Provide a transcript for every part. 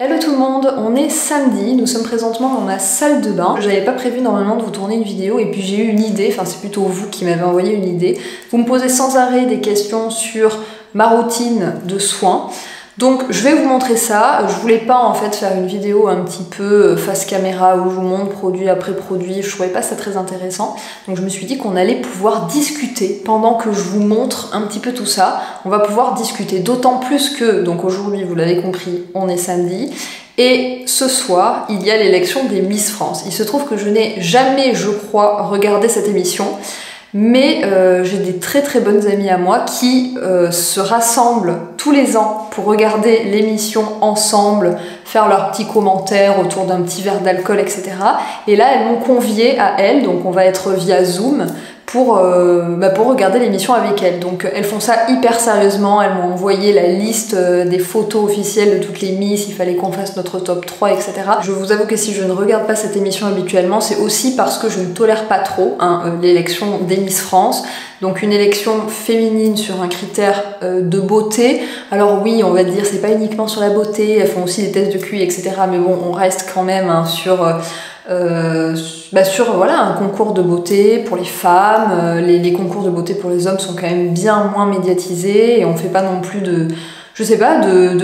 Hello tout le monde, on est samedi, nous sommes présentement dans ma salle de bain. J'avais pas prévu normalement de vous tourner une vidéo et puis j'ai eu une idée, enfin c'est plutôt vous qui m'avez envoyé une idée. Vous me posez sans arrêt des questions sur ma routine de soins. Donc je vais vous montrer ça. Je voulais pas en fait faire une vidéo un petit peu face caméra où je vous montre produit après produit, je trouvais pas ça très intéressant. Donc je me suis dit qu'on allait pouvoir discuter pendant que je vous montre un petit peu tout ça. On va pouvoir discuter, d'autant plus que, donc aujourd'hui vous l'avez compris, on est samedi. Et ce soir, il y a l'élection des Miss France. Il se trouve que je n'ai jamais, je crois, regardé cette émission. Mais j'ai des très très bonnes amies à moi qui se rassemblent tous les ans pour regarder l'émission ensemble, faire leurs petits commentaires autour d'un petit verre d'alcool, etc. Et là, elles m'ont conviée à elles, donc on va être via Zoom, pour regarder l'émission avec elles. Donc elles font ça hyper sérieusement, elles m'ont envoyé la liste des photos officielles de toutes les Miss, il fallait qu'on fasse notre top 3, etc. Je vous avoue que si je ne regarde pas cette émission habituellement, c'est aussi parce que je ne tolère pas trop l'élection des Miss France. Donc une élection féminine sur un critère de beauté. Alors oui, on va dire, c'est pas uniquement sur la beauté, elles font aussi des tests de QI, etc. Mais bon, on reste quand même sur voilà, un concours de beauté pour les femmes. Les concours de beauté pour les hommes sont quand même bien moins médiatisés et on fait pas non plus de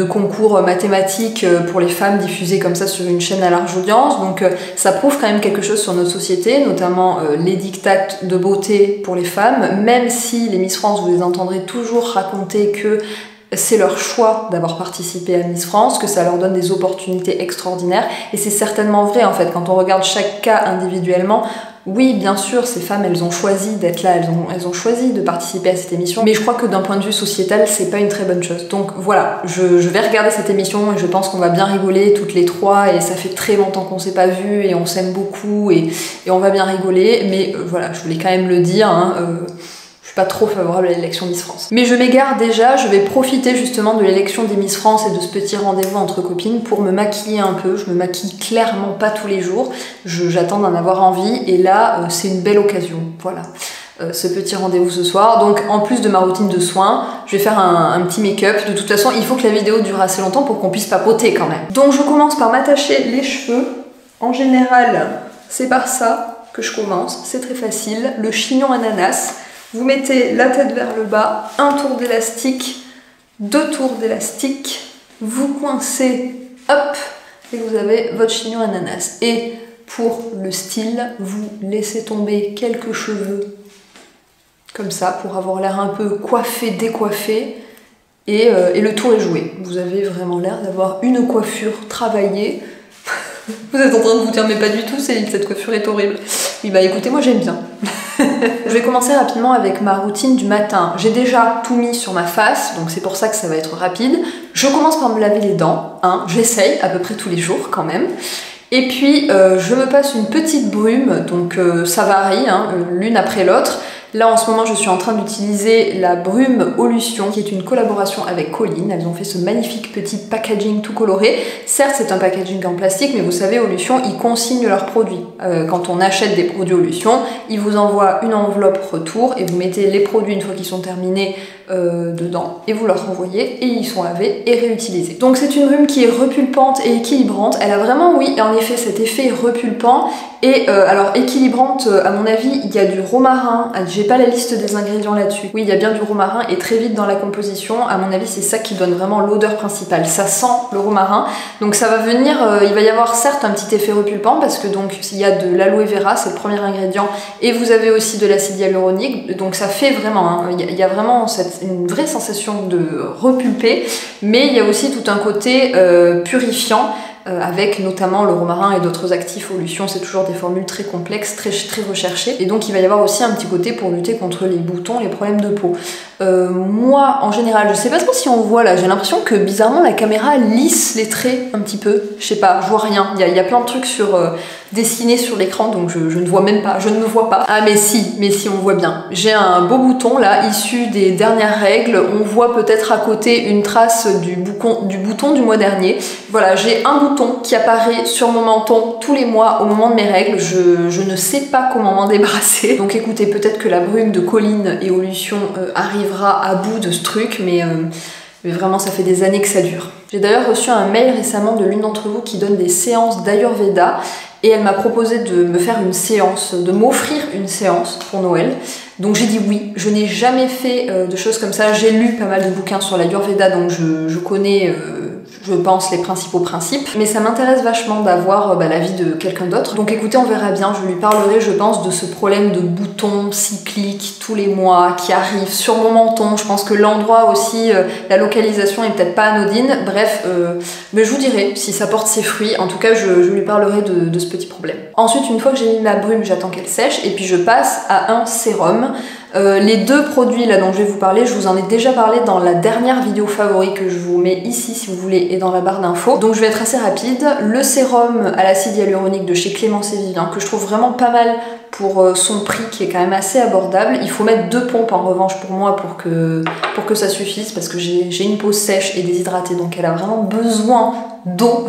concours mathématiques pour les femmes diffusés comme ça sur une chaîne à large audience. Donc ça prouve quand même quelque chose sur notre société, notamment les dictats de beauté pour les femmes, même si les Miss France, vous les entendrez toujours raconter que c'est leur choix d'avoir participé à Miss France, que ça leur donne des opportunités extraordinaires, et c'est certainement vrai en fait, quand on regarde chaque cas individuellement. Oui, bien sûr, ces femmes, elles ont choisi d'être là, elles ont choisi de participer à cette émission, mais je crois que d'un point de vue sociétal, c'est pas une très bonne chose. Donc voilà, je vais regarder cette émission et je pense qu'on va bien rigoler toutes les trois, et ça fait très longtemps qu'on s'est pas vu et on s'aime beaucoup et on va bien rigoler, mais voilà, je voulais quand même le dire, je suis pas trop favorable à l'élection Miss France. Mais je m'égare déjà, je vais profiter justement de l'élection des Miss France et de ce petit rendez-vous entre copines pour me maquiller un peu. Je me maquille clairement pas tous les jours, j'attends d'en avoir envie, et là c'est une belle occasion, voilà. Ce petit rendez-vous ce soir. Donc en plus de ma routine de soins, je vais faire un petit make-up. De toute façon, il faut que la vidéo dure assez longtemps pour qu'on puisse papoter quand même. Donc je commence par m'attacher les cheveux. En général, c'est par ça que je commence, c'est très facile. Le chignon ananas. Vous mettez la tête vers le bas, un tour d'élastique, 2 tours d'élastique, vous coincez, hop, et vous avez votre chignon ananas. Et pour le style, vous laissez tomber quelques cheveux, comme ça, pour avoir l'air un peu coiffé, décoiffé, et le tour est joué. Vous avez vraiment l'air d'avoir une coiffure travaillée. Vous êtes en train de vous dire, mais pas du tout Céline, cette coiffure est horrible. Oui bah écoutez, moi j'aime bien. Je vais commencer rapidement avec ma routine du matin. J'ai déjà tout mis sur ma face, donc c'est pour ça que ça va être rapide. Je commence par me laver les dents, j'essaye à peu près tous les jours quand même. Et puis je me passe une petite brume, donc ça varie, l'une après l'autre. Là en ce moment je suis en train d'utiliser la brume Olution qui est une collaboration avec Colline. Elles ont fait ce magnifique petit packaging tout coloré. Certes c'est un packaging en plastique, mais vous savez Olution ils consignent leurs produits. Quand on achète des produits Olution, ils vous envoient une enveloppe retour et vous mettez les produits une fois qu'ils sont terminés dedans et vous leur renvoyez et ils sont lavés et réutilisés. Donc c'est une brume qui est repulpante et équilibrante. Elle a vraiment, oui, en effet cet effet repulpant et alors équilibrante, à mon avis il y a du romarin. J'ai pas la liste des ingrédients là-dessus. Oui, il y a bien du romarin et très vite dans la composition, à mon avis c'est ça qui donne vraiment l'odeur principale. Ça sent le romarin, donc ça va venir, il va y avoir certes un petit effet repulpant parce que donc il y a de l'aloe vera, c'est le premier ingrédient, et vous avez aussi de l'acide hyaluronique, donc ça fait vraiment, il y a vraiment une vraie sensation de repulper, mais il y a aussi tout un côté purifiant, avec notamment le romarin et d'autres actifs Olution. C'est toujours des formules très complexes, très recherchées, et donc il va y avoir aussi un petit côté pour lutter contre les boutons, les problèmes de peau. Moi en général, je sais pas trop si on voit là, j'ai l'impression que bizarrement la caméra lisse les traits un petit peu, je sais pas, je vois rien, il y a plein de trucs dessinés sur l'écran, donc je ne vois même pas, je ne me vois pas. Ah mais si on voit bien. J'ai un beau bouton là, issu des dernières règles, on voit peut-être à côté une trace du bouton du mois dernier. Voilà, j'ai un bouton qui apparaît sur mon menton tous les mois au moment de mes règles, je ne sais pas comment m'en débarrasser. Donc écoutez, peut-être que la brume de Colline et Olution arrivera à bout de ce truc, mais Mais vraiment, ça fait des années que ça dure. J'ai d'ailleurs reçu un mail récemment de l'une d'entre vous qui donne des séances d'Ayurveda et elle m'a proposé de me faire une séance, de m'offrir une séance pour Noël. Donc j'ai dit oui. Je n'ai jamais fait de choses comme ça. J'ai lu pas mal de bouquins sur l'Ayurveda, donc je connais, je pense, les principaux principes. Mais ça m'intéresse vachement d'avoir l'avis de quelqu'un d'autre. Donc écoutez, on verra bien. Je lui parlerai, je pense, de ce problème de boutons cycliques tous les mois qui arrivent sur mon menton. Je pense que l'endroit aussi, la localisation est peut-être pas anodine. Bref, mais je vous dirai si ça porte ses fruits. En tout cas, je lui parlerai de ce petit problème. Ensuite, une fois que j'ai mis ma brume, j'attends qu'elle sèche et puis je passe à un sérum. Les deux produits là dont je vais vous parler, je vous en ai déjà parlé dans la dernière vidéo favori que je vous mets ici si vous voulez et dans la barre d'infos. Donc je vais être assez rapide. Le sérum à l'acide hyaluronique de chez Clémence et Vivien que je trouve vraiment pas mal pour son prix qui est quand même assez abordable. Il faut mettre 2 pompes en revanche pour moi pour que ça suffise parce que j'ai une peau sèche et déshydratée donc elle a vraiment besoin d'eau.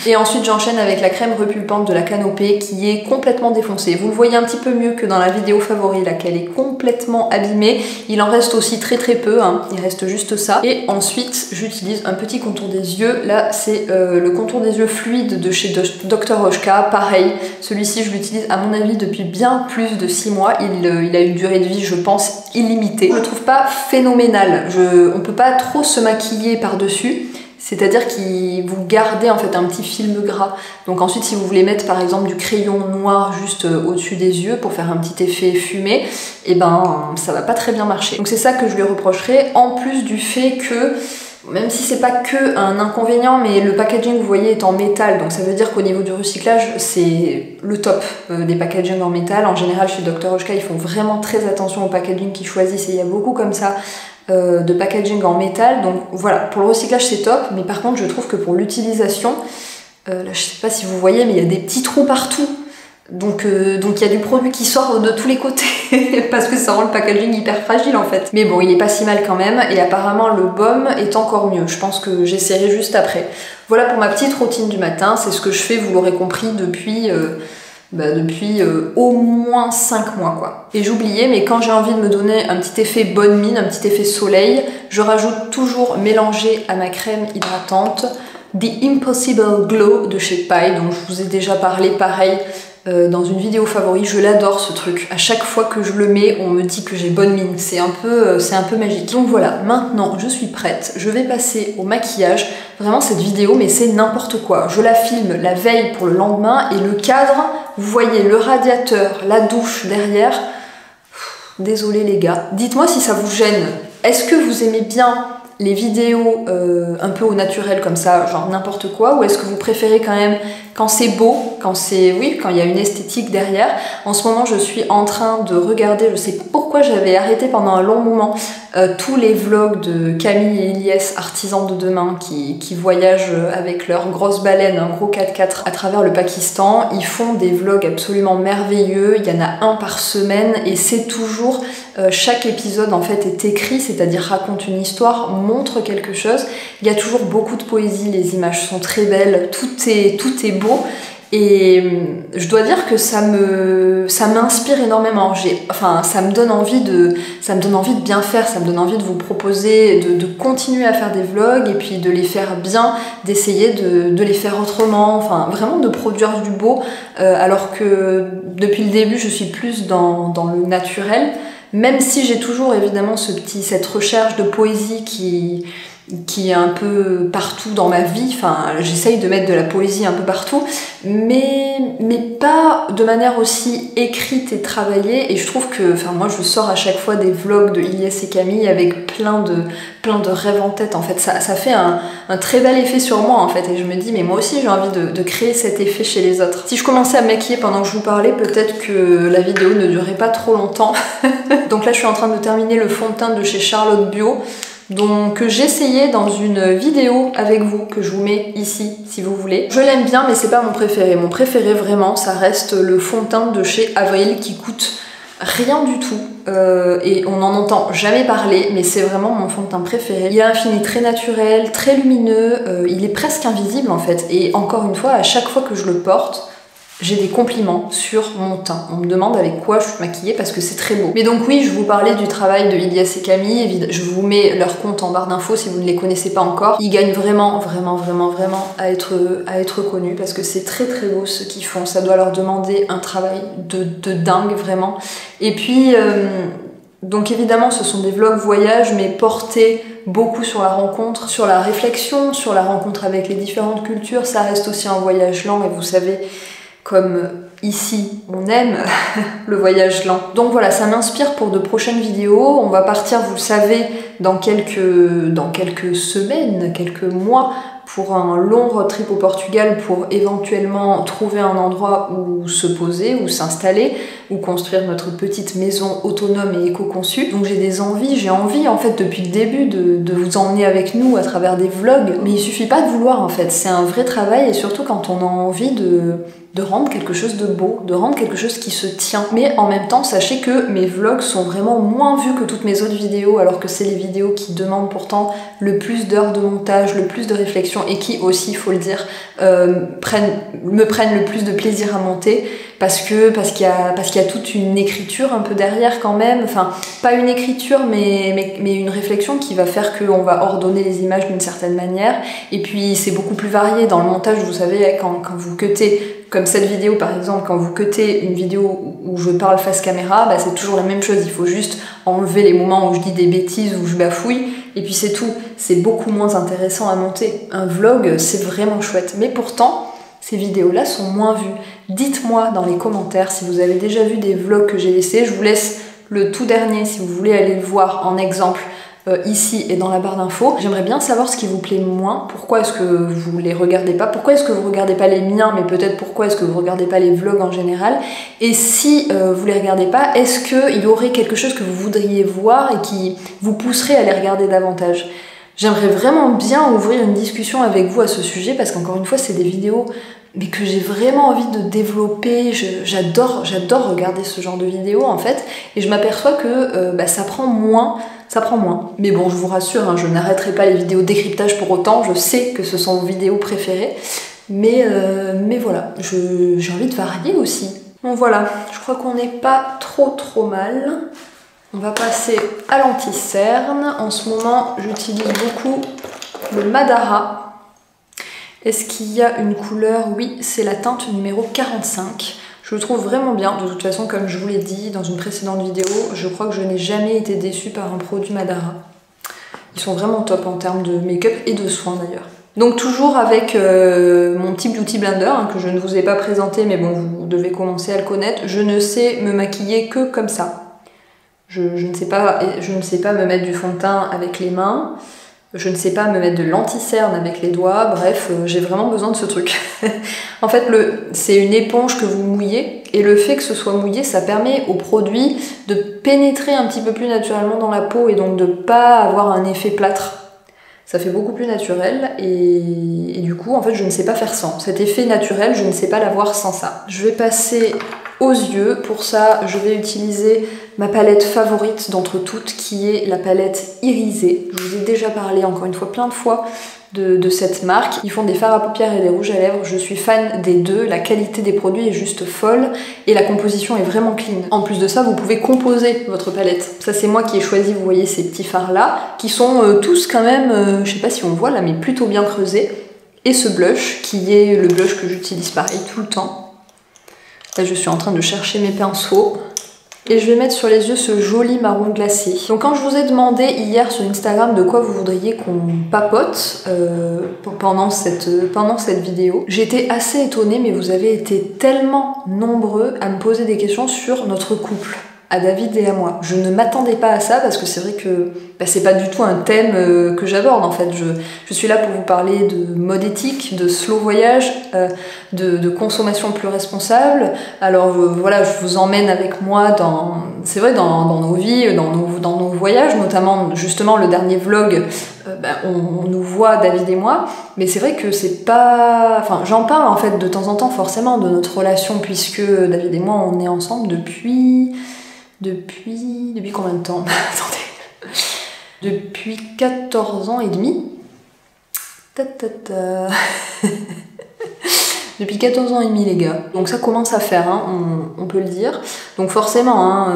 Et ensuite j'enchaîne avec la crème repulpante de la Canopée qui est complètement défoncée. Vous le voyez un petit peu mieux que dans la vidéo favori laquelle est complètement abîmée. Il en reste aussi très peu, hein. Il reste juste ça. Et ensuite j'utilise un petit contour des yeux. Là c'est le contour des yeux fluide de chez Dr Oshka. Pareil, celui-ci je l'utilise à mon avis depuis bien plus de 6 mois. Il a une durée de vie je pense illimitée. Je le trouve pas phénoménal. On peut pas trop se maquiller par-dessus. C'est-à-dire qu'il vous gardez en fait un petit film gras. Donc ensuite si vous voulez mettre par exemple du crayon noir juste au-dessus des yeux pour faire un petit effet fumé, et ben ça va pas très bien marcher. Donc c'est ça que je lui reprocherai, en plus du fait que, même si c'est pas que un inconvénient, mais le packaging vous voyez est en métal, donc ça veut dire qu'au niveau du recyclage c'est le top des packagings en métal. En général chez Dr Oshka ils font vraiment très attention au packaging qu'ils choisissent et il y a beaucoup comme ça. De packaging en métal, donc voilà, pour le recyclage c'est top, mais par contre je trouve que pour l'utilisation, là je sais pas si vous voyez mais il y a des petits trous partout, donc il y a du produit qui sort de tous les côtés parce que ça rend le packaging hyper fragile en fait. Mais bon, il est pas si mal quand même, et apparemment le baume est encore mieux, je pense que j'essaierai juste après. Voilà pour ma petite routine du matin, c'est ce que je fais, vous l'aurez compris, depuis au moins 5 mois quoi. Et j'oubliais, mais quand j'ai envie de me donner un petit effet bonne mine, un petit effet soleil, je rajoute toujours mélangé à ma crème hydratante The Impossible Glow de chez Pai, dont je vous ai déjà parlé pareil dans une vidéo favori. Je l'adore ce truc, à chaque fois que je le mets on me dit que j'ai bonne mine, c'est un peu magique. Donc voilà, maintenant je suis prête, je vais passer au maquillage. Vraiment cette vidéo mais c'est n'importe quoi, je la filme la veille pour le lendemain et le cadre, vous voyez le radiateur, la douche derrière. Désolé les gars, dites-moi si ça vous gêne. Est-ce que vous aimez bien les vidéos un peu au naturel comme ça, genre n'importe quoi, ou est-ce que vous préférez quand même quand c'est beau, quand il y a une esthétique derrière? En ce moment je suis en train de regarder, je sais pas pourquoi j'avais arrêté pendant un long moment, tous les vlogs de Camille et Eliès, artisans de demain, qui voyagent avec leur grosse baleine, un gros 4x4 à travers le Pakistan. Ils font des vlogs absolument merveilleux, il y en a un par semaine et c'est toujours, chaque épisode en fait est écrit, c'est-à-dire raconte une histoire, montre quelque chose. Il y a toujours beaucoup de poésie, les images sont très belles, tout est beau. Et je dois dire que ça m'inspire énormément. Ça me donne envie de bien faire, ça me donne envie de vous proposer, de continuer à faire des vlogs et puis de les faire bien, d'essayer de les faire autrement, enfin vraiment de produire du beau, alors que depuis le début je suis plus dans le naturel, même si j'ai toujours évidemment cette recherche de poésie qui est un peu partout dans ma vie, enfin j'essaye de mettre de la poésie un peu partout, mais pas de manière aussi écrite et travaillée, et je trouve que, enfin moi je sors à chaque fois des vlogs de Eliès et Camille avec plein de rêves en tête en fait, ça fait un très bel effet sur moi en fait, et je me dis mais moi aussi j'ai envie de créer cet effet chez les autres. Si je commençais à me maquiller pendant que je vous parlais, peut-être que la vidéo ne durerait pas trop longtemps. Donc là je suis en train de terminer le fond de teint de chez Charlotte Bio, donc j'ai essayé dans une vidéo avec vous que je vous mets ici si vous voulez. Je l'aime bien mais c'est pas mon préféré. Mon préféré vraiment ça reste le fond de teint de chez Avril qui coûte rien du tout et on n'en entend jamais parler, mais c'est vraiment mon fond de teint préféré. Il a un fini très naturel, très lumineux, il est presque invisible en fait, et encore une fois à chaque fois que je le porte, j'ai des compliments sur mon teint. On me demande avec quoi je suis maquillée parce que c'est très beau. Mais donc oui, je vous parlais du travail de Ilias et Camille. Je vous mets leur compte en barre d'infos si vous ne les connaissez pas encore. Ils gagnent vraiment à être connus parce que c'est très beau ce qu'ils font. Ça doit leur demander un travail de dingue, vraiment. Et puis, donc évidemment, ce sont des vlogs voyage, mais portés beaucoup sur la rencontre, sur la réflexion, sur la rencontre avec les différentes cultures. Ça reste aussi un voyage lent et vous savez, comme ici on aime le voyage lent. Donc voilà, ça m'inspire pour de prochaines vidéos. On va partir, vous le savez, dans quelques semaines, quelques mois, pour un long road trip au Portugal pour éventuellement trouver un endroit où se poser, où s'installer, ou construire notre petite maison autonome et éco-conçue. Donc j'ai envie en fait depuis le début de vous emmener avec nous à travers des vlogs, mais il suffit pas de vouloir en fait, c'est un vrai travail et surtout quand on a envie de rendre quelque chose de beau, de rendre quelque chose qui se tient. Mais en même temps, sachez que mes vlogs sont vraiment moins vus que toutes mes autres vidéos, alors que c'est les vidéos qui demandent pourtant le plus d'heures de montage, le plus de réflexion, et qui aussi, il faut le dire, me prennent le plus de plaisir à monter, parce qu'il y a toute une écriture un peu derrière quand même, enfin, pas une écriture, mais une réflexion qui va faire qu'on va ordonner les images d'une certaine manière, et puis c'est beaucoup plus varié dans le montage, vous savez, quand vous cuttez, comme cette vidéo par exemple, quand vous cuttez une vidéo où je parle face caméra, bah c'est toujours la même chose, il faut juste enlever les moments où je dis des bêtises, où je bafouille, et puis c'est tout. C'est beaucoup moins intéressant à monter. Un vlog, c'est vraiment chouette. Mais pourtant, ces vidéos-là sont moins vues. Dites-moi dans les commentaires si vous avez déjà vu des vlogs que j'ai laissés. Je vous laisse le tout dernier si vous voulez aller le voir en exemple. Ici et dans la barre d'infos. J'aimerais bien savoir ce qui vous plaît moins, pourquoi est-ce que vous les regardez pas, pourquoi est-ce que vous regardez pas les miens, mais peut-être pourquoi est-ce que vous regardez pas les vlogs en général, et si vous les regardez pas, est-ce qu'il y aurait quelque chose que vous voudriez voir et qui vous pousserait à les regarder davantage. J'aimerais vraiment bien ouvrir une discussion avec vous à ce sujet, parce qu'encore une fois, c'est des vidéos mais que j'ai vraiment envie de développer. J'adore regarder ce genre de vidéos en fait, et je m'aperçois que ça prend moins. Mais bon, je vous rassure, hein, je n'arrêterai pas les vidéos décryptage pour autant, je sais que ce sont vos vidéos préférées, mais voilà, j'ai envie de varier aussi. Bon voilà, je crois qu'on n'est pas trop mal. On va passer à l'anti-cerne. En ce moment, j'utilise beaucoup le Madara. Est-ce qu'il y a une couleur? Oui, c'est la teinte numéro 45. Je le trouve vraiment bien. De toute façon, comme je vous l'ai dit dans une précédente vidéo, je crois que je n'ai jamais été déçue par un produit Madara. Ils sont vraiment top en termes de make-up et de soins d'ailleurs. Donc toujours avec mon petit Beauty Blender, hein, que je ne vous ai pas présenté, mais bon, vous devez commencer à le connaître. Je ne sais me maquiller que comme ça. Je ne sais pas me mettre du fond de teint avec les mains. Je ne sais pas me mettre de l'anti-cerne avec les doigts, bref, j'ai vraiment besoin de ce truc. En fait, c'est une éponge que vous mouillez, et le fait que ce soit mouillé, ça permet au produit de pénétrer un petit peu plus naturellement dans la peau, et donc de pas avoir un effet plâtre. Ça fait beaucoup plus naturel, et du coup, en fait, je ne sais pas faire sans. Cet effet naturel, je ne sais pas l'avoir sans ça. Je vais passer aux yeux. Pour ça, je vais utiliser ma palette favorite d'entre toutes, qui est la palette irisée. Je vous ai déjà parlé encore une fois plein de fois de cette marque. Ils font des fards à paupières et des rouges à lèvres. Je suis fan des deux. La qualité des produits est juste folle et la composition est vraiment clean. En plus de ça, vous pouvez composer votre palette. Ça, c'est moi qui ai choisi, vous voyez, ces petits fards là, qui sont tous quand même, je sais pas si on voit là, mais plutôt bien creusés. Et ce blush, qui est le blush que j'utilise pareil tout le temps. Là, je suis en train de chercher mes pinceaux. Et je vais mettre sur les yeux ce joli marron glacé. Donc quand je vous ai demandé hier sur Instagram de quoi vous voudriez qu'on papote pendant cette vidéo, j'étais assez étonnée, mais vous avez été tellement nombreux à me poser des questions sur notre couple, à David et à moi. Je ne m'attendais pas à ça, parce que c'est vrai que c'est pas du tout un thème que j'aborde en fait. Je suis là pour vous parler de mode éthique, de slow voyage, de consommation plus responsable. Alors voilà, je vous emmène avec moi dans nos vies, dans nos voyages, notamment justement le dernier vlog, on nous voit David et moi, mais c'est vrai que c'est pas... Enfin, j'en parle en fait de temps en temps forcément de notre relation, puisque David et moi on est ensemble depuis combien de temps? Attendez. Depuis 14 ans et demi. Depuis 14 ans et demi les gars. Donc ça commence à faire, hein, on peut le dire. Donc forcément, hein,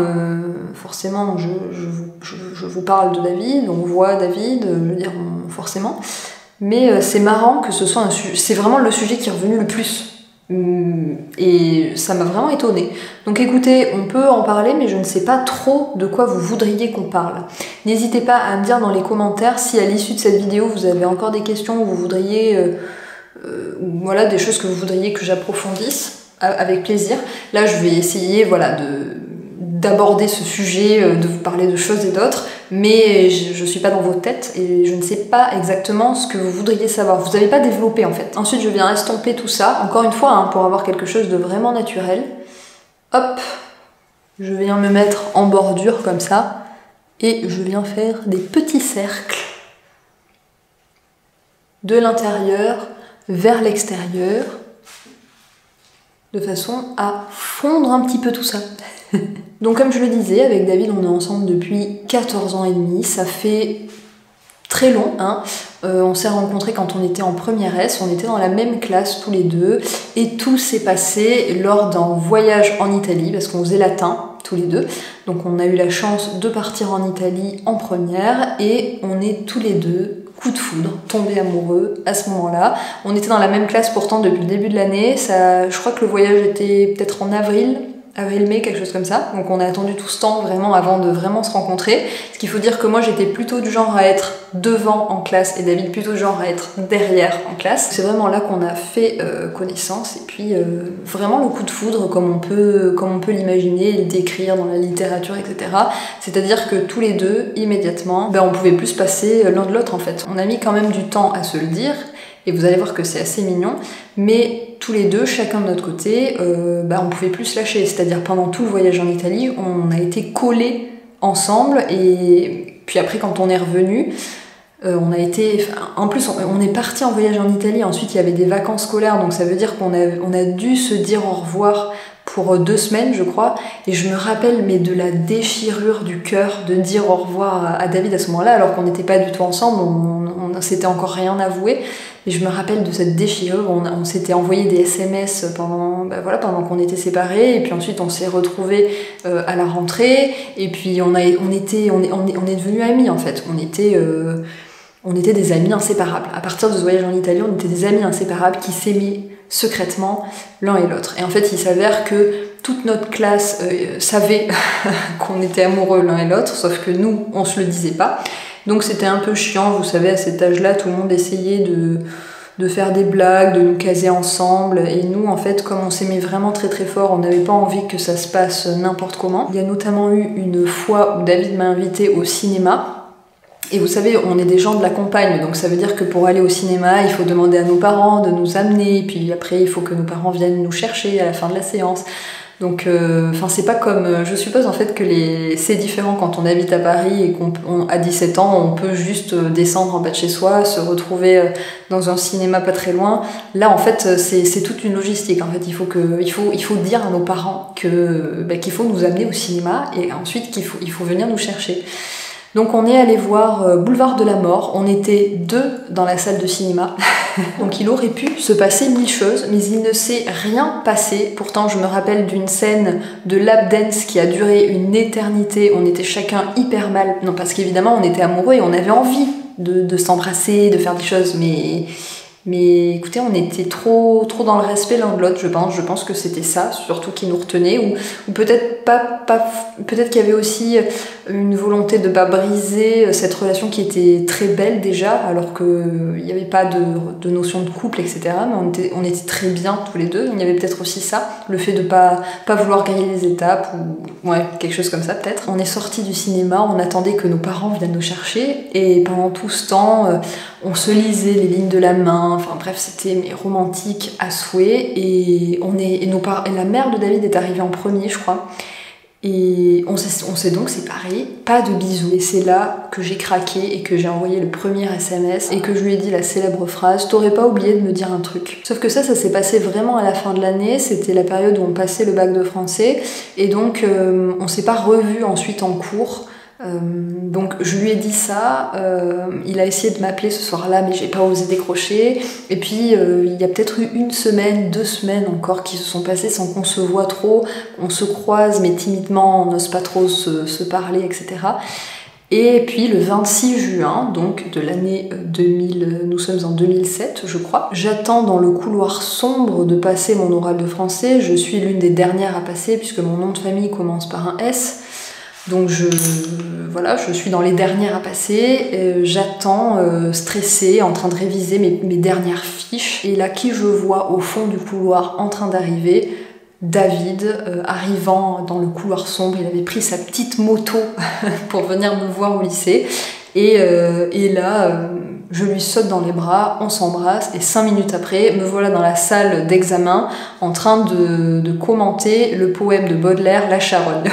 forcément je vous parle de David, on voit David, je veux dire forcément. Mais c'est marrant que ce soit un sujet, c'est vraiment le sujet qui est revenu le plus. Et ça m'a vraiment étonnée. Donc écoutez, on peut en parler, mais je ne sais pas trop de quoi vous voudriez qu'on parle. N'hésitez pas à me dire dans les commentaires si à l'issue de cette vidéo vous avez encore des questions ou vous voudriez, voilà, des choses que vous voudriez que j'approfondisse, avec plaisir. Là je vais essayer, voilà, d'aborder ce sujet, de vous parler de choses et d'autres, mais je suis pas dans vos têtes et je ne sais pas exactement ce que vous voudriez savoir. Vous n'avez pas développé en fait. Ensuite je viens estomper tout ça, encore une fois, hein, pour avoir quelque chose de vraiment naturel. Hop, je viens me mettre en bordure comme ça et je viens faire des petits cercles de l'intérieur vers l'extérieur de façon à fondre un petit peu tout ça. Donc comme je le disais, avec David on est ensemble depuis 14 ans et demi, ça fait très long, hein. On s'est rencontrés quand on était en première S, on était dans la même classe tous les deux, et tout s'est passé lors d'un voyage en Italie, parce qu'on faisait latin tous les deux, donc on a eu la chance de partir en Italie en première, et on est tous les deux, coup de foudre, tombés amoureux à ce moment-là. On était dans la même classe pourtant depuis le début de l'année, je crois que le voyage était peut-être en avril-mai, quelque chose comme ça. Donc on a attendu tout ce temps vraiment avant de vraiment se rencontrer. Ce qu'il faut dire que moi j'étais plutôt du genre à être devant en classe et David plutôt du genre à être derrière en classe. C'est vraiment là qu'on a fait connaissance et puis vraiment le coup de foudre comme on peut l'imaginer, le décrire dans la littérature, etc. C'est-à-dire que tous les deux, immédiatement, on pouvait plus se passer l'un de l'autre en fait. On a mis quand même du temps à se le dire et vous allez voir que c'est assez mignon, mais tous les deux, chacun de notre côté, on pouvait plus se lâcher. C'est-à-dire pendant tout le voyage en Italie, on a été collés ensemble et puis après quand on est revenu, on a été... En plus, on est parti en voyage en Italie, ensuite il y avait des vacances scolaires, donc ça veut dire qu'on a dû se dire au revoir pour 2 semaines, je crois, et je me rappelle mais de la déchirure du cœur de dire au revoir à David à ce moment-là, alors qu'on n'était pas du tout ensemble, on s'était encore rien avoué, et je me rappelle de cette déchirure, on s'était envoyé des SMS pendant qu'on était séparés, et puis ensuite on s'est retrouvés à la rentrée, et puis on est devenus amis en fait, on était des amis inséparables. À partir de ce voyage en Italie, on était des amis inséparables qui s'aimaient secrètement l'un et l'autre. Et en fait, il s'avère que toute notre classe savait qu'on était amoureux l'un et l'autre, sauf que nous, on se le disait pas. Donc c'était un peu chiant, vous savez, à cet âge-là, tout le monde essayait de faire des blagues, de nous caser ensemble. Et nous, en fait, comme on s'aimait vraiment très très fort, on n'avait pas envie que ça se passe n'importe comment. Il y a notamment eu une fois où David m'a invité au cinéma. Et vous savez, on est des gens de la campagne, donc ça veut dire que pour aller au cinéma, il faut demander à nos parents de nous amener, puis après il faut que nos parents viennent nous chercher à la fin de la séance. Donc, c'est pas comme... Je suppose en fait que c'est différent quand on habite à Paris et qu'à 17 ans, on peut juste descendre en bas de chez soi, se retrouver dans un cinéma pas très loin. Là, en fait, c'est toute une logistique. En fait, il faut dire à nos parents qu'il faut nous amener au cinéma et ensuite il faut venir nous chercher. Donc on est allé voir Boulevard de la Mort, on était 2 dans la salle de cinéma, donc il aurait pu se passer 1000 choses, mais il ne s'est rien passé. Pourtant je me rappelle d'une scène de lap dance qui a duré une éternité, on était chacun hyper mal, non parce qu'évidemment on était amoureux et on avait envie de s'embrasser, de faire des choses, mais écoutez, on était trop dans le respect l'un de l'autre, je pense que c'était ça, surtout qui nous retenait, ou peut-être peut-être qu'il y avait aussi une volonté de pas briser cette relation qui était très belle déjà, alors qu'il n'y avait pas de notion de couple, etc. Mais on était très bien tous les deux, il y avait peut-être aussi ça, le fait de pas vouloir gagner les étapes, ou ouais, quelque chose comme ça peut-être. On est sortis du cinéma, on attendait que nos parents viennent nous chercher, et pendant tout ce temps, on se lisait les lignes de la main, enfin bref, c'était romantique à souhait, et la mère de David est arrivée en premier, je crois, et on s'est donc séparés, pas de bisous. Et c'est là que j'ai craqué et que j'ai envoyé le premier SMS et que je lui ai dit la célèbre phrase « T'aurais pas oublié de me dire un truc ?» Sauf que ça s'est passé vraiment à la fin de l'année, c'était la période où on passait le bac de français, et donc on s'est pas revus ensuite en cours. Donc je lui ai dit ça, il a essayé de m'appeler ce soir-là mais j'ai pas osé décrocher, et puis il y a peut-être eu 1 semaine, 2 semaines encore qui se sont passées sans qu'on se voit trop, on se croise mais timidement, on n'ose pas trop se parler, etc. Et puis le 26 juin, donc de l'année 2000, nous sommes en 2007 je crois, j'attends dans le couloir sombre de passer mon oral de français, je suis l'une des dernières à passer puisque mon nom de famille commence par un S. Donc voilà, je suis dans les dernières à passer, j'attends stressée, en train de réviser mes dernières fiches. Et là, qui je vois au fond du couloir en train d'arriver? David, arrivant dans le couloir sombre, il avait pris sa petite moto pour venir me voir au lycée. Et là, je lui saute dans les bras, on s'embrasse, et 5 minutes après, me voilà dans la salle d'examen en train de commenter le poème de Baudelaire, La Charogne.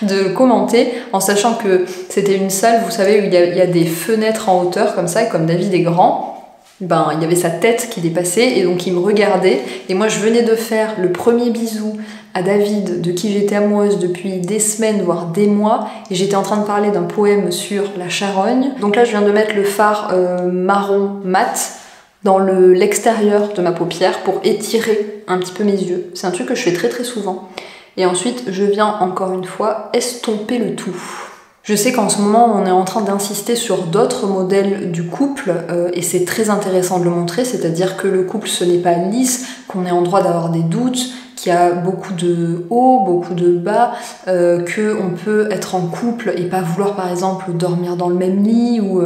De commenter en sachant que c'était une salle, vous savez, où il y a des fenêtres en hauteur comme ça, et comme David est grand, ben, il y avait sa tête qui dépassait, et donc il me regardait, et moi je venais de faire le premier bisou à David, de qui j'étais amoureuse depuis des semaines, voire des mois, et j'étais en train de parler d'un poème sur la charogne. Donc là je viens de mettre le fard marron mat dans l'extérieur de ma paupière pour étirer un petit peu mes yeux. C'est un truc que je fais très très souvent. Et ensuite, je viens encore une fois estomper le tout. Je sais qu'en ce moment, on est en train d'insister sur d'autres modèles du couple, et c'est très intéressant de le montrer, c'est-à-dire que le couple, ce n'est pas lisse, qu'on est en droit d'avoir des doutes, qu'il y a beaucoup de hauts, beaucoup de bas, qu'on peut être en couple et pas vouloir par exemple dormir dans le même lit ou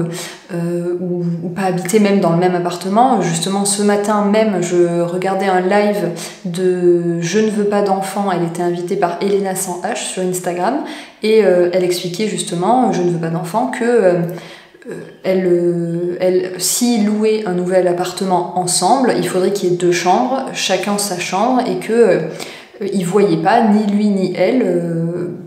pas habiter même dans le même appartement. Justement ce matin même je regardais un live de Je ne veux pas d'enfant, elle était invitée par Elena sans H sur Instagram, et elle expliquait justement, Je ne veux pas d'enfant, que s'ils louaient un nouvel appartement ensemble, il faudrait qu'il y ait 2 chambres, chacun sa chambre, et que ils voyaient pas, ni lui ni elle,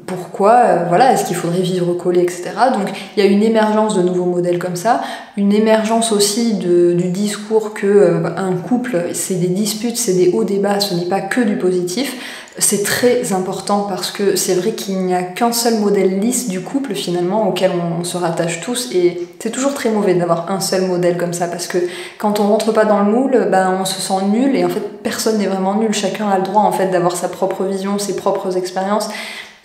pourquoi, voilà, est-ce qu'il faudrait vivre collé, etc. Donc il y a une émergence de nouveaux modèles comme ça, une émergence aussi du discours que un couple, c'est des disputes, c'est des hauts, des bas, ce n'est pas que du positif. C'est très important parce que c'est vrai qu'il n'y a qu'un seul modèle lisse du couple finalement auquel on se rattache tous, et c'est toujours très mauvais d'avoir un seul modèle comme ça parce que quand on rentre pas dans le moule, ben on se sent nul, et en fait personne n'est vraiment nul, chacun a le droit en fait d'avoir sa propre vision, ses propres expériences,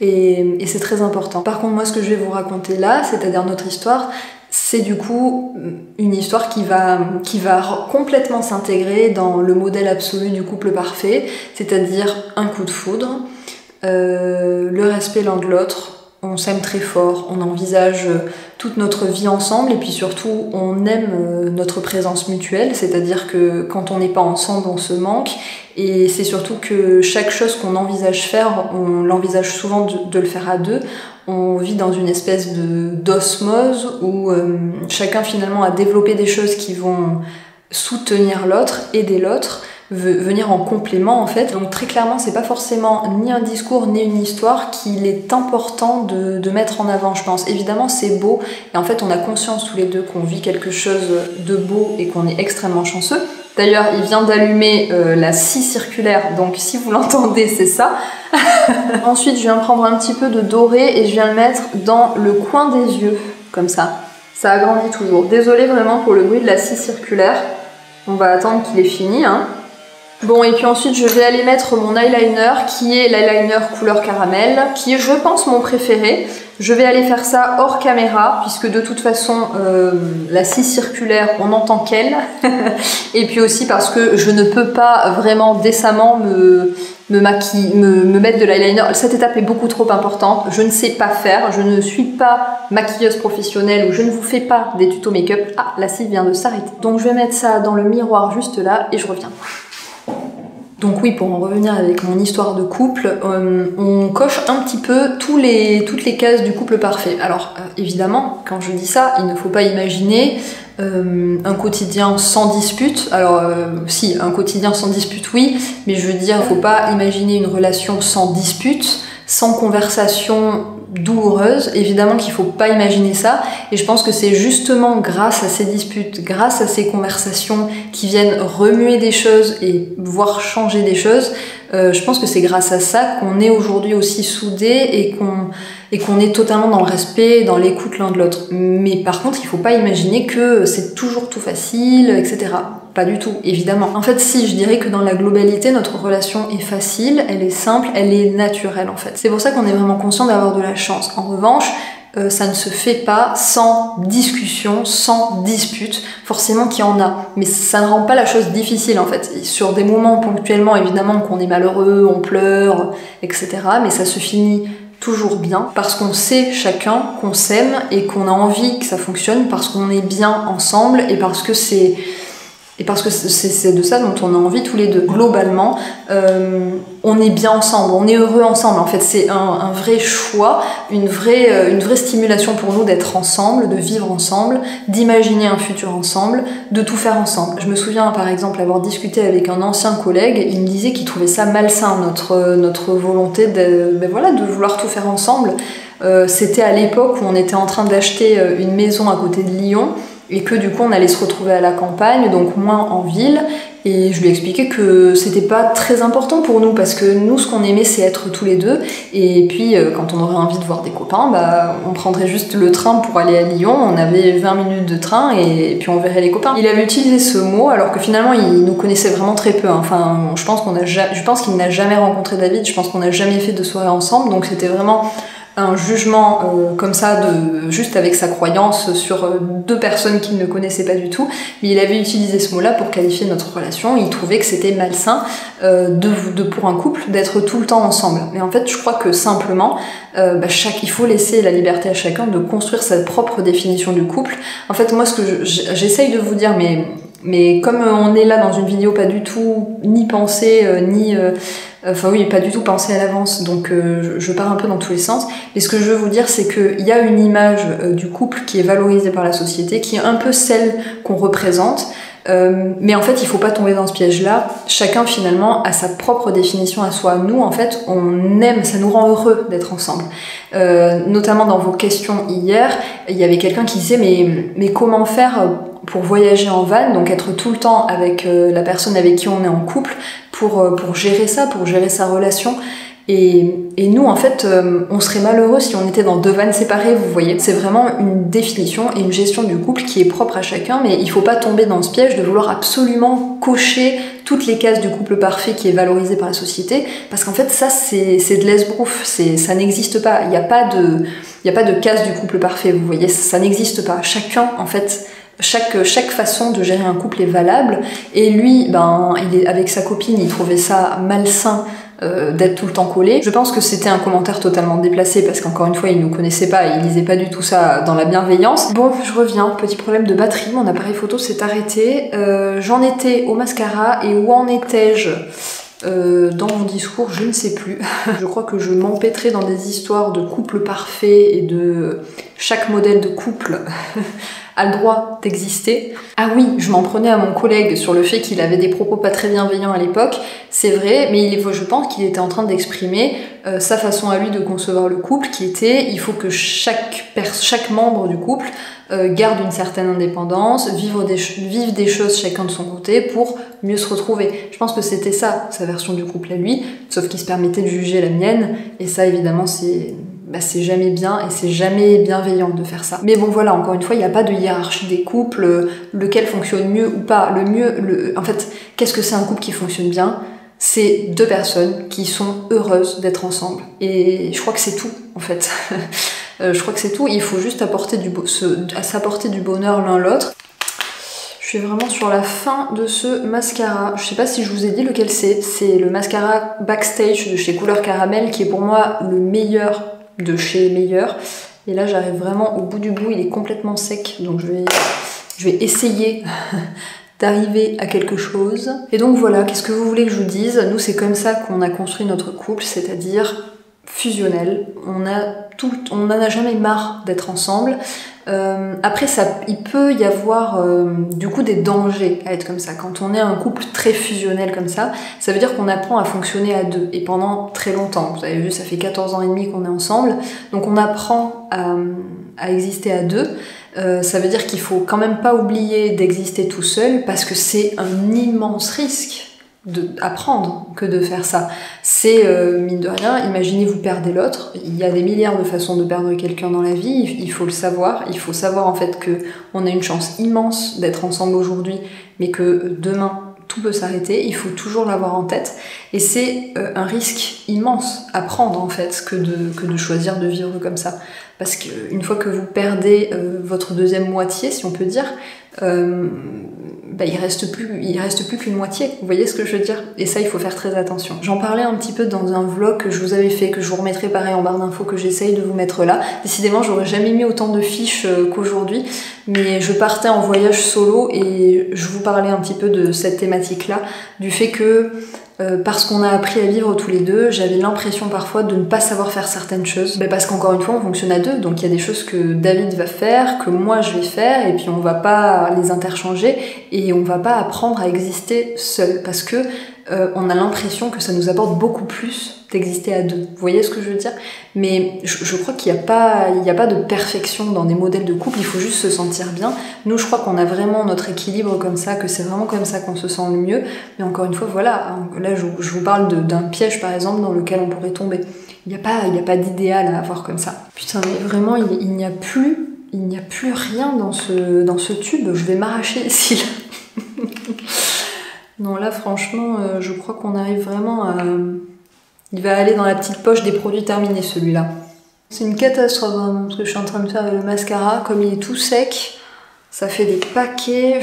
et c'est très important. Par contre moi ce que je vais vous raconter là, c'est-à-dire notre histoire, c'est du coup une histoire qui va complètement s'intégrer dans le modèle absolu du couple parfait, c'est-à-dire un coup de foudre, le respect l'un de l'autre, on s'aime très fort, on envisage toute notre vie ensemble, et puis surtout on aime notre présence mutuelle, c'est-à-dire que quand on n'est pas ensemble on se manque, et c'est surtout que chaque chose qu'on envisage faire, on l'envisage souvent de le faire à 2. On vit dans une espèce d'osmose où chacun finalement a développé des choses qui vont soutenir l'autre, aider l'autre, venir en complément en fait. Donc très clairement c'est pas forcément ni un discours ni une histoire qu'il est important de mettre en avant, je pense. Évidemment c'est beau, et en fait on a conscience tous les deux qu'on vit quelque chose de beau et qu'on est extrêmement chanceux. D'ailleurs, il vient d'allumer la scie circulaire, donc si vous l'entendez, c'est ça. Ensuite, je viens prendre un petit peu de doré et je viens le mettre dans le coin des yeux, comme ça. Ça agrandit toujours. Désolée vraiment pour le bruit de la scie circulaire. On va attendre qu'il ait fini, hein. Bon, et puis ensuite, je vais aller mettre mon eyeliner, qui est l'eyeliner couleur caramel, qui est, je pense, mon préféré. Je vais aller faire ça hors caméra, puisque de toute façon, la scie circulaire, on n'entend qu'elle. Et puis aussi parce que je ne peux pas vraiment décemment me mettre de l'eyeliner. Cette étape est beaucoup trop importante. Je ne sais pas faire. Je ne suis pas maquilleuse professionnelle, ou je ne vous fais pas des tutos make-up. Ah, la scie vient de s'arrêter. Donc je vais mettre ça dans le miroir juste là, et je reviens. Donc oui, pour en revenir avec mon histoire de couple, on coche un petit peu toutes les cases du couple parfait. Alors évidemment, quand je dis ça, il ne faut pas imaginer un quotidien sans dispute. Alors si, un quotidien sans dispute, oui, mais je veux dire, il ne faut pas imaginer une relation sans dispute. sans conversation douloureuse. Évidemment qu'il faut pas imaginer ça, et je pense que c'est justement grâce à ces disputes, grâce à ces conversations qui viennent remuer des choses et voire changer des choses, je pense que c'est grâce à ça qu'on est aujourd'hui aussi soudés et qu'on est totalement dans le respect, dans l'écoute l'un de l'autre. Mais par contre, il faut pas imaginer que c'est toujours tout facile, etc. Pas du tout, évidemment. En fait, si, je dirais que dans la globalité, notre relation est facile, elle est simple, elle est naturelle en fait. C'est pour ça qu'on est vraiment conscient d'avoir de la chance. En revanche, ça ne se fait pas sans discussion, sans dispute, forcément qu'il y en a. Mais ça ne rend pas la chose difficile en fait. Sur des moments ponctuellement, évidemment, qu'on est malheureux, on pleure, etc. Mais ça se finit toujours bien, parce qu'on sait chacun qu'on s'aime et qu'on a envie que ça fonctionne, parce qu'on est bien ensemble et parce que c'est de ça dont on a envie tous les deux. Globalement, on est bien ensemble, on est heureux ensemble. En fait, c'est un vrai choix, une vraie stimulation pour nous d'être ensemble, de vivre ensemble, d'imaginer un futur ensemble, de tout faire ensemble. Je me souviens par exemple avoir discuté avec un ancien collègue, il me disait qu'il trouvait ça malsain, notre volonté de vouloir tout faire ensemble. C'était à l'époque où on était en train d'acheter une maison à côté de Lyon, et que du coup on allait se retrouver à la campagne, donc moins en ville, et je lui ai expliqué que c'était pas très important pour nous, parce que nous ce qu'on aimait c'est être tous les deux, et puis quand on aurait envie de voir des copains, on prendrait juste le train pour aller à Lyon, on avait 20 minutes de train, et puis on verrait les copains. Il avait utilisé ce mot, alors que finalement il nous connaissait vraiment très peu, hein. Enfin, je pense qu'il n'a jamais rencontré David, je pense qu'on n'a jamais fait de soirée ensemble, donc c'était vraiment un jugement comme ça, juste avec sa croyance sur deux personnes qu'il ne connaissait pas du tout, mais il avait utilisé ce mot-là pour qualifier notre relation. Il trouvait que c'était malsain pour un couple d'être tout le temps ensemble. Mais en fait, je crois que simplement, il faut laisser la liberté à chacun de construire sa propre définition du couple. En fait, moi, ce que j'essaye de vous dire, mais comme on est là dans une vidéo pas du tout ni pensée, pas du tout pensée à l'avance, donc je pars un peu dans tous les sens. Mais ce que je veux vous dire, c'est qu'il y a une image du couple qui est valorisée par la société, qui est un peu celle qu'on représente, mais en fait il faut pas tomber dans ce piège-là. Chacun finalement a sa propre définition à soi. Nous en fait on aime, ça nous rend heureux d'être ensemble. Notamment dans vos questions hier, il y avait quelqu'un qui disait mais comment faire pour voyager en van, donc être tout le temps avec la personne avec qui on est en couple, pour gérer ça, pour gérer sa relation. Et nous, en fait, on serait malheureux si on était dans deux vannes séparées, vous voyez. C'est vraiment une définition et une gestion du couple qui est propre à chacun, mais il faut pas tomber dans ce piège de vouloir absolument cocher toutes les cases du couple parfait qui est valorisé par la société, parce qu'en fait, ça, c'est de l'esbrouf, ça n'existe pas. Il n'y a pas de case du couple parfait, vous voyez, ça n'existe pas. Chacun, en fait, chaque façon de gérer un couple est valable, et lui, avec sa copine, il trouvait ça malsain d'être tout le temps collé. Je pense que c'était un commentaire totalement déplacé, parce qu'encore une fois, il nous connaissait pas et il lisait pas du tout ça dans la bienveillance. Bon, je reviens, petit problème de batterie, mon appareil photo s'est arrêté. J'en étais au mascara, et où en étais-je dans mon discours, je ne sais plus. Je crois que je m'empêtrais dans des histoires de couple parfait et de chaque modèle de couple a le droit d'exister. Ah oui, je m'en prenais à mon collègue sur le fait qu'il avait des propos pas très bienveillants à l'époque, c'est vrai, mais je pense qu'il était en train d'exprimer sa façon à lui de concevoir le couple, qui était, il faut que chaque membre du couple garde une certaine indépendance, vive des choses chacun de son côté pour mieux se retrouver. Je pense que c'était ça, sa version du couple à lui, sauf qu'il se permettait de juger la mienne, et ça évidemment c'est jamais bien et c'est jamais bienveillant de faire ça. Mais bon voilà, encore une fois, il n'y a pas de hiérarchie des couples, lequel fonctionne mieux ou pas. En fait, qu'est-ce que c'est un couple qui fonctionne bien? C'est deux personnes qui sont heureuses d'être ensemble. Et je crois que c'est tout, en fait. Je crois que c'est tout, il faut juste s'apporter du bonheur l'un l'autre. Je suis vraiment sur la fin de ce mascara. Je sais pas si je vous ai dit lequel c'est. C'est le mascara Backstage de chez Couleur Caramel, qui est pour moi le meilleur de chez Meilleur. Et là j'arrive vraiment au bout du bout, il est complètement sec, donc je vais essayer d'arriver à quelque chose. Et donc voilà, qu'est-ce que vous voulez que je vous dise? Nous c'est comme ça qu'on a construit notre couple, c'est-à-dire fusionnel. On n'en a jamais marre d'être ensemble. Après, il peut y avoir du coup des dangers à être comme ça. Quand on est un couple très fusionnel comme ça veut dire qu'on apprend à fonctionner à deux et pendant très longtemps. Vous avez vu, ça fait 14 ans et demi qu'on est ensemble, donc on apprend à exister à deux. Ça veut dire qu'il faut quand même pas oublier d'exister tout seul parce que c'est un immense risque à prendre que de faire ça. C'est, mine de rien, imaginez vous perdez l'autre, il y a des milliards de façons de perdre quelqu'un dans la vie, il faut le savoir, il faut savoir en fait qu'on a une chance immense d'être ensemble aujourd'hui, mais que demain tout peut s'arrêter, il faut toujours l'avoir en tête, et c'est un risque immense à prendre en fait que de choisir de vivre comme ça. Parce qu'une fois que vous perdez votre deuxième moitié, si on peut dire, il reste plus qu'une moitié, vous voyez ce que je veux dire? Et ça, il faut faire très attention. J'en parlais un petit peu dans un vlog que je vous avais fait, que je vous remettrai pareil en barre d'infos, que j'essaye de vous mettre là. Décidément, j'aurais jamais mis autant de fiches qu'aujourd'hui, mais je partais en voyage solo et je vous parlais un petit peu de cette thématique-là, du fait que parce qu'on a appris à vivre tous les deux, j'avais l'impression parfois de ne pas savoir faire certaines choses. Parce qu'encore une fois, on fonctionne à deux, donc il y a des choses que David va faire, que moi je vais faire, et puis on va pas les interchanger, et on va pas apprendre à exister seul, parce que on a l'impression que ça nous apporte beaucoup plus d'exister à deux. Vous voyez ce que je veux dire? Mais je crois qu'il n'y a pas de perfection dans des modèles de couple, il faut juste se sentir bien. Nous, je crois qu'on a vraiment notre équilibre comme ça, que c'est vraiment comme ça qu'on se sent le mieux. Mais encore une fois, voilà, là je vous parle d'un piège par exemple dans lequel on pourrait tomber. Il n'y a pas d'idéal à avoir comme ça. Putain, mais vraiment, il n'y a plus rien dans ce tube, je vais m'arracher ici. Non, là franchement, je crois qu'on arrive vraiment à... Il va aller dans la petite poche des produits terminés, celui-là. C'est une catastrophe, vraiment, parce que je suis en train de faire le mascara. Comme il est tout sec, ça fait des paquets.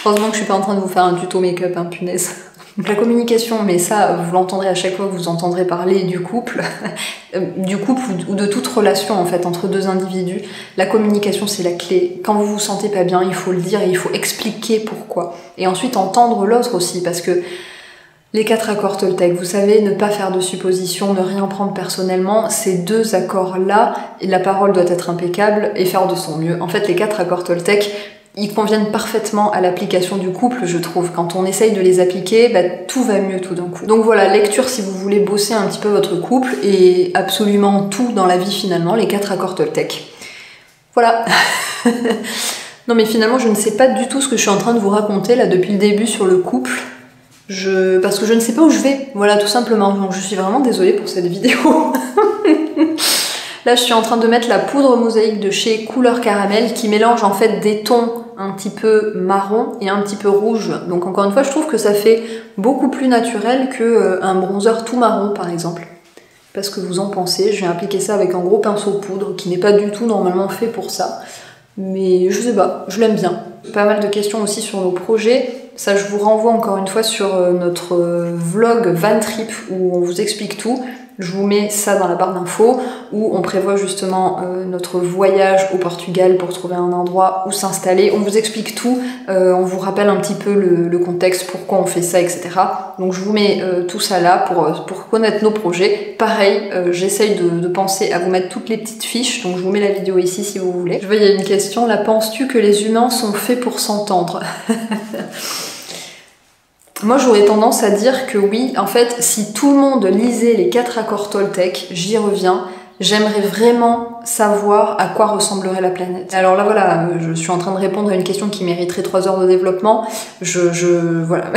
Heureusement que je suis pas en train de vous faire un tuto make-up, hein, punaise. La communication, mais ça, vous l'entendrez à chaque fois que vous entendrez parler du couple ou de toute relation, en fait, entre deux individus. La communication, c'est la clé. Quand vous vous sentez pas bien, il faut le dire et il faut expliquer pourquoi. Et ensuite, entendre l'autre aussi, parce que les 4 accords Toltec, vous savez, ne pas faire de suppositions, ne rien prendre personnellement, ces 2 accords-là, la parole doit être impeccable et faire de son mieux. En fait, les 4 accords Toltec, ils conviennent parfaitement à l'application du couple, je trouve. Quand on essaye de les appliquer, tout va mieux tout d'un coup. Donc voilà, lecture si vous voulez bosser un petit peu votre couple et absolument tout dans la vie finalement, les 4 accords Toltec. Voilà. Non mais finalement, je ne sais pas du tout ce que je suis en train de vous raconter là depuis le début sur le couple. Parce que je ne sais pas où je vais, voilà tout simplement, donc je suis vraiment désolée pour cette vidéo. Là je suis en train de mettre la poudre mosaïque de chez Couleur Caramel qui mélange en fait des tons un petit peu marron et un petit peu rouge, donc encore une fois je trouve que ça fait beaucoup plus naturel qu'un bronzer tout marron par exemple. Parce que vous en pensez, je vais appliquer ça avec un gros pinceau poudre qui n'est pas du tout normalement fait pour ça, mais je sais pas, je l'aime bien. Pas mal de questions aussi sur nos projets. Ça, je vous renvoie encore une fois sur notre vlog Van Trip où on vous explique tout. Je vous mets ça dans la barre d'infos où on prévoit justement notre voyage au Portugal pour trouver un endroit où s'installer. On vous explique tout, on vous rappelle un petit peu le contexte, pourquoi on fait ça, etc. Donc je vous mets tout ça là pour connaître nos projets. Pareil, j'essaye de penser à vous mettre toutes les petites fiches, donc je vous mets la vidéo ici si vous voulez. Je vois, il y a une question là, penses-tu que les humains sont faits pour s'entendre? Moi j'aurais tendance à dire que oui, en fait, si tout le monde lisait les 4 accords Toltec, j'y reviens, j'aimerais vraiment savoir à quoi ressemblerait la planète. Alors là voilà, je suis en train de répondre à une question qui mériterait 3 heures de développement, voilà,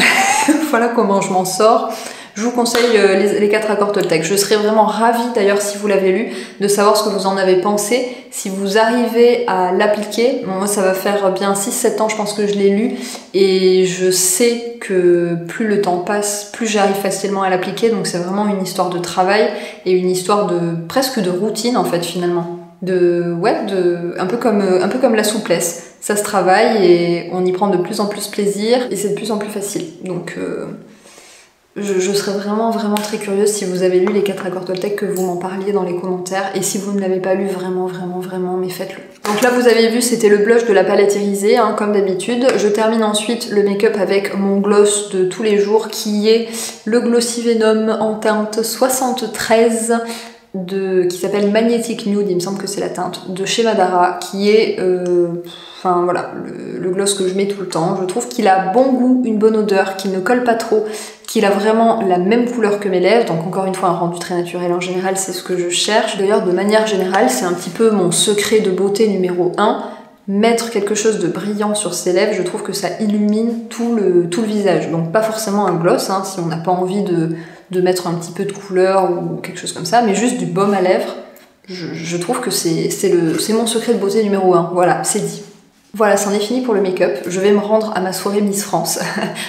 voilà comment je m'en sors. Je vous conseille les 4 accords Toltec. Je serais vraiment ravie d'ailleurs si vous l'avez lu, de savoir ce que vous en avez pensé, si vous arrivez à l'appliquer. Bon, moi ça va faire bien 6-7 ans je pense que je l'ai lu et je sais que plus le temps passe, plus j'arrive facilement à l'appliquer, donc c'est vraiment une histoire de travail et une histoire presque de routine en fait finalement. Un peu comme la souplesse. Ça se travaille et on y prend de plus en plus plaisir et c'est de plus en plus facile. Donc Je serais vraiment très curieuse si vous avez lu les 4 accords Toltec, que vous m'en parliez dans les commentaires. Et si vous ne l'avez pas lu, vraiment, mais faites-le. Donc là, vous avez vu, c'était le blush de la palette irisée, hein, comme d'habitude. Je termine ensuite le make-up avec mon gloss de tous les jours, qui est le Glossy Venom en teinte 73, qui s'appelle Magnetic Nude, il me semble que c'est la teinte, de chez Madara, qui est... Enfin voilà, le gloss que je mets tout le temps. Je trouve qu'il a bon goût, une bonne odeur, qu'il ne colle pas trop, qu'il a vraiment la même couleur que mes lèvres, donc encore une fois un rendu très naturel en général, c'est ce que je cherche. D'ailleurs, de manière générale, c'est un petit peu mon secret de beauté numéro 1, mettre quelque chose de brillant sur ses lèvres. Je trouve que ça illumine tout le visage, donc pas forcément un gloss, hein, si on n'a pas envie de mettre un petit peu de couleur ou quelque chose comme ça, mais juste du baume à lèvres. Je trouve que c'est mon secret de beauté numéro 1, voilà, c'est dit. Voilà, c'en est fini pour le make-up. Je vais me rendre à ma soirée Miss France.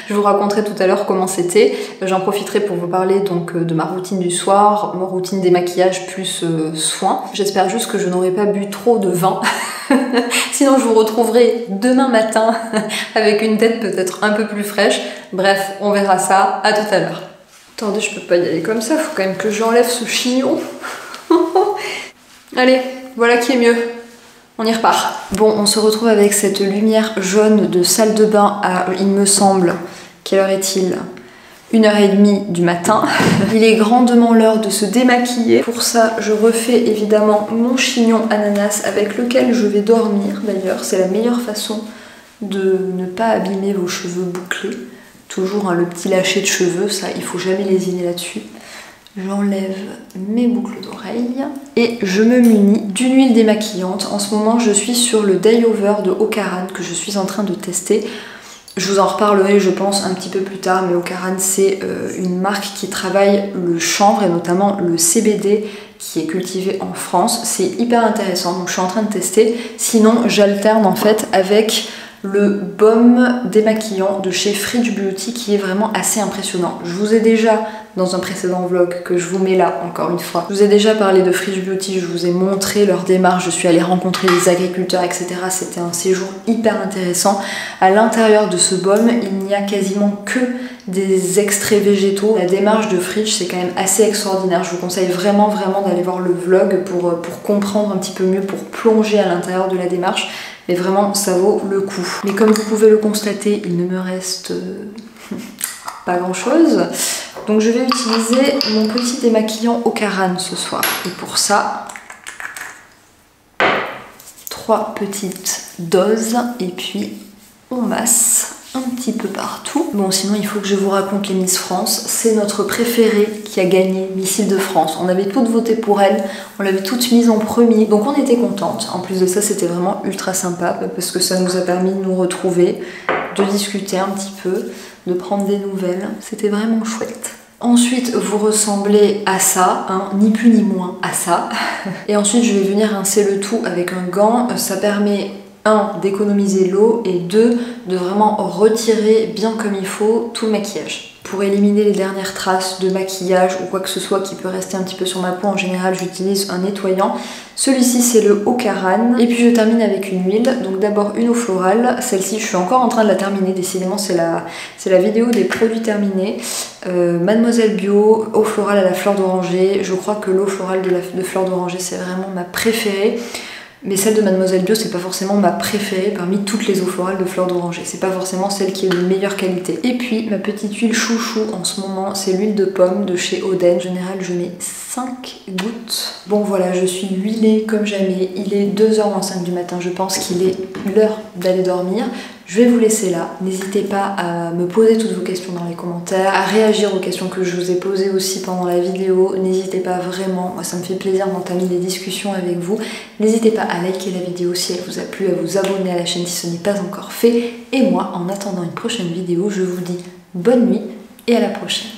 Je vous raconterai tout à l'heure comment c'était. J'en profiterai pour vous parler donc de ma routine du soir, ma routine démaquillage plus soins. J'espère juste que je n'aurai pas bu trop de vin. Sinon je vous retrouverai demain matin avec une tête peut-être un peu plus fraîche. Bref, on verra ça. À tout à l'heure. Attendez, je peux pas y aller comme ça. Faut quand même que j'enlève ce chignon. Allez, voilà qui est mieux. On y repart. Bon, on se retrouve avec cette lumière jaune de salle de bain à, il me semble, quelle heure est-il ? 1h30 du matin. Il est grandement l'heure de se démaquiller. Pour ça, je refais évidemment mon chignon ananas avec lequel je vais dormir d'ailleurs. C'est la meilleure façon de ne pas abîmer vos cheveux bouclés. Toujours hein, le petit lâcher de cheveux, ça, il faut jamais lésiner là-dessus. J'enlève mes boucles d'oreilles et je me munis d'une huile démaquillante. En ce moment, je suis sur le Day Over de Ocaran que je suis en train de tester. Je vous en reparlerai, je pense, un petit peu plus tard, mais Ocaran, c'est une marque qui travaille le chanvre et notamment le CBD qui est cultivé en France. C'est hyper intéressant, donc je suis en train de tester. Sinon, j'alterne en fait avec le baume démaquillant de chez Fridge Beauty qui est vraiment assez impressionnant. Je vous ai déjà, dans un précédent vlog que je vous mets là encore une fois, je vous ai déjà parlé de Fridge Beauty, je vous ai montré leur démarche, je suis allée rencontrer les agriculteurs, etc. C'était un séjour hyper intéressant. À l'intérieur de ce baume, il n'y a quasiment que des extraits végétaux. La démarche de Fridge, c'est quand même assez extraordinaire. Je vous conseille vraiment d'aller voir le vlog pour comprendre un petit peu mieux, pour plonger à l'intérieur de la démarche. Mais vraiment, ça vaut le coup. Mais comme vous pouvez le constater, il ne me reste pas grand chose. Donc je vais utiliser mon petit démaquillant Ocaran ce soir. Et pour ça, 3 petites doses. Et puis, on masse un petit peu partout. Bon, sinon, il faut que je vous raconte les Miss France. C'est notre préférée qui a gagné Miss Île-de-France. On avait toutes voté pour elle. On l'avait toutes mise en premier. Donc, on était contente. En plus de ça, c'était vraiment ultra sympa parce que ça nous a permis de nous retrouver, de discuter un petit peu, de prendre des nouvelles. C'était vraiment chouette. Ensuite, vous ressemblez à ça, hein, ni plus ni moins à ça. Et ensuite, je vais venir rincer le tout avec un gant. Ça permet 1, d'économiser l'eau et 2, de vraiment retirer bien comme il faut tout le maquillage. Pour éliminer les dernières traces de maquillage ou quoi que ce soit qui peut rester un petit peu sur ma peau, en général j'utilise un nettoyant. Celui-ci c'est le Ocaran. Et puis je termine avec une huile. Donc d'abord une eau florale. Celle-ci je suis encore en train de la terminer. Décidément c'est la vidéo des produits terminés. Mademoiselle Bio, eau florale à la fleur d'oranger. Je crois que l'eau florale de fleur d'oranger c'est vraiment ma préférée. Mais celle de Mademoiselle Bio, c'est pas forcément ma préférée parmi toutes les eaux florales de fleur d'oranger. C'est pas forcément celle qui est de meilleure qualité. Et puis, ma petite huile chouchou en ce moment, c'est l'huile de pomme de chez Oden. En général, je mets 5 gouttes. Bon voilà, je suis huilée comme jamais. Il est 2h25 du matin, je pense qu'il est l'heure d'aller dormir. Je vais vous laisser là. N'hésitez pas à me poser toutes vos questions dans les commentaires, à réagir aux questions que je vous ai posées aussi pendant la vidéo. N'hésitez pas vraiment, moi ça me fait plaisir d'entamer des discussions avec vous. N'hésitez pas à liker la vidéo si elle vous a plu, à vous abonner à la chaîne si ce n'est pas encore fait. Et moi, en attendant une prochaine vidéo, je vous dis bonne nuit et à la prochaine.